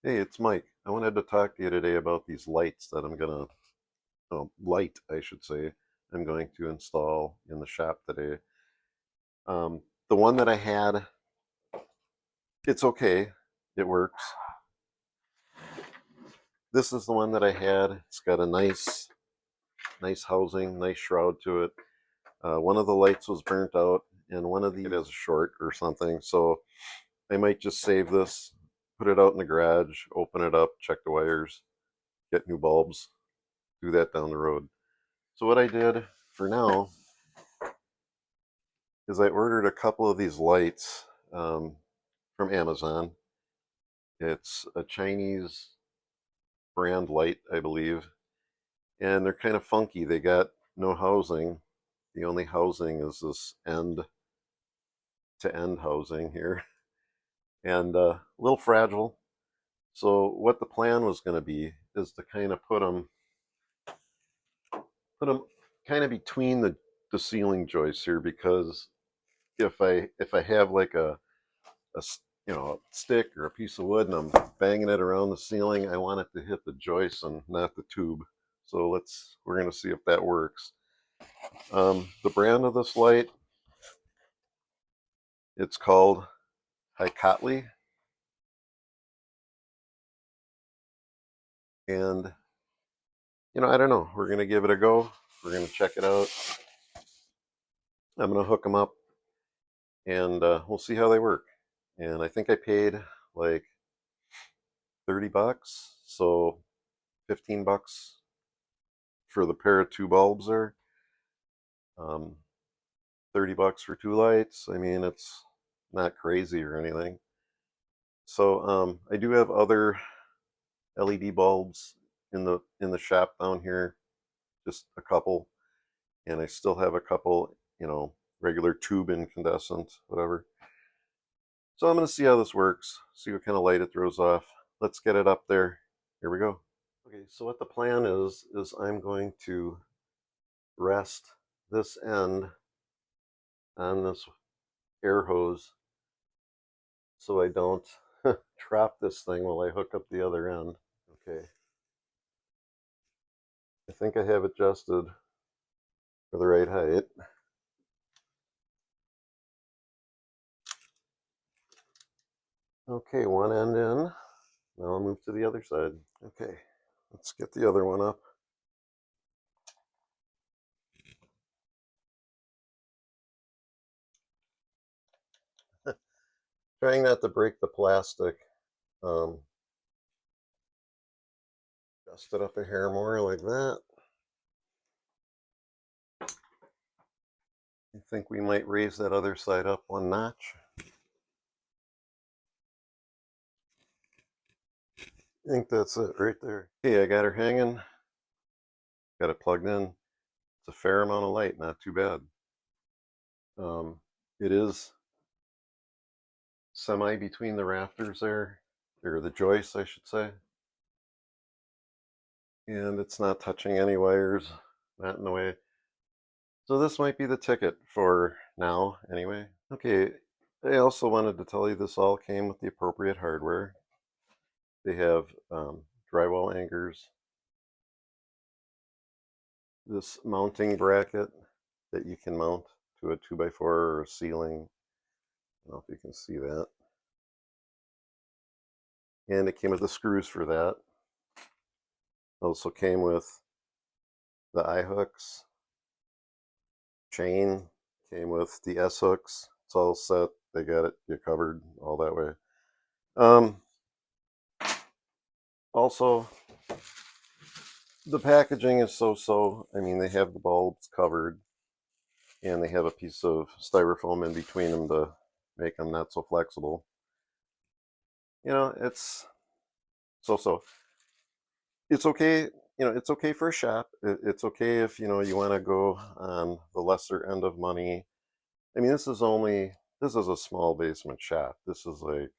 Hey, it's Mike. I wanted to talk to you today about these lights that light, I should say, I'm going to install in the shop today. The one that I had, it's okay. It works. This is the one that I had. It's got a nice housing, nice shroud to it. One of the lights was burnt out, and one of these has a short or something. So I might just save this, put it out in the garage, open it up, check the wires, get new bulbs, do that down the road. So what I did for now is I ordered a couple of these lights from Amazon. It's a Chinese brand light, I believe, and they're kind of funky. They got no housing. The only housing is this end to end housing here, and a little fragile. So what the plan was going to be is to kind of put them kind of between the ceiling joists here, because if I have like a stick or a piece of wood and I'm banging it around the ceiling, I want it to hit the joist and not the tube. So we're going to see if that works. The brand of this light, it's called Hikolity, and I don't know. We're going to give it a go. We're going to check it out. I'm going to hook them up, and we'll see how they work. And I think I paid like $30, so $15 for the pair of two bulbs there. Um, $30 for two lights. I mean, it's not crazy or anything. So I do have other LED bulbs in the shop down here, just a couple, and I still have a couple, regular tube incandescent, whatever. So I'm going to see how this works, see what kind of light it throws off. Let's get it up there. Here we go. Okay, so what the plan is I'm going to rest this end on this air hose so I don't trap this thing while I hook up the other end. Okay, I think I have adjusted for the right height. Okay, one end in. Now I'll move to the other side. Okay, let's get the other one up. Trying not to break the plastic. Um, Dust it up a hair more like that. I think we might raise that other side up one notch. I think that's it right there. Okay, I got her hanging. Got it plugged in. It's a fair amount of light, not too bad. It is semi between the rafters there, or the joists, I should say. And it's not touching any wires, not in the way. So this might be the ticket for now, anyway. Okay, I also wanted to tell you this all came with the appropriate hardware. They have drywall anchors, this mounting bracket that you can mount to a 2x4 or a ceiling. I don't know if you can see that. And it came with the screws for that. Also came with the eye hooks, chain, came with the S hooks. It's all set. They got it, you covered all that way. Also, the packaging is so-so. I mean, they have the bulbs covered, and they have a piece of styrofoam in between them to make them not so flexible. It's so-so. It's okay. It's okay for a shop. It's okay if you want to go on the lesser end of money. I mean, this is a small basement shop. This is like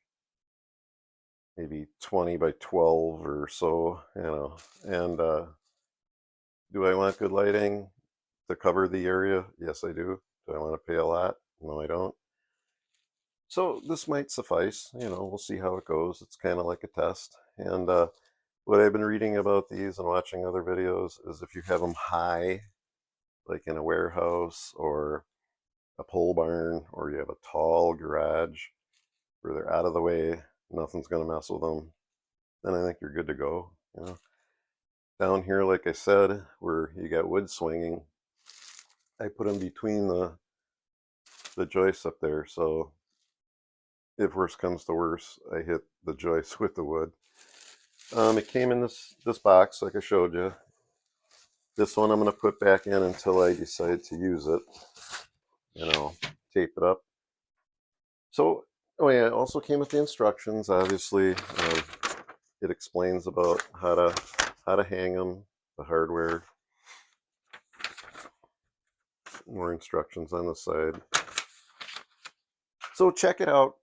maybe 20 by 12 or so, and do I want good lighting to cover the area? Yes, I do. Do I want to pay a lot? No, I don't. So this might suffice, we'll see how it goes. It's kind of like a test. And what I've been reading about these and watching other videos is if you have them high, like in a warehouse or a pole barn, or you have a tall garage where they're out of the way, nothing's going to mess with them, then I think you're good to go. Down here, like I said, where you got wood swinging, I put them between the joists up there, so if worse comes to worse, I hit the joists with the wood. It came in this box, like I showed you. This one I'm going to put back in until I decide to use it. Tape it up. So, oh yeah, it also came with the instructions. Obviously, it explains about how to hang them, the hardware. More instructions on the side. So check it out.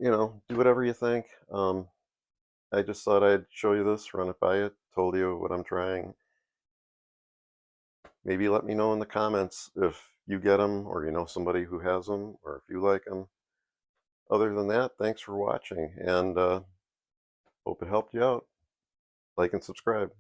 Do whatever you think. I just thought I'd show you this, run it by you, told you what I'm trying. Maybe let me know in the comments if you get them or you know somebody who has them or if you like them. Other than that, thanks for watching and hope it helped you out. Like and subscribe.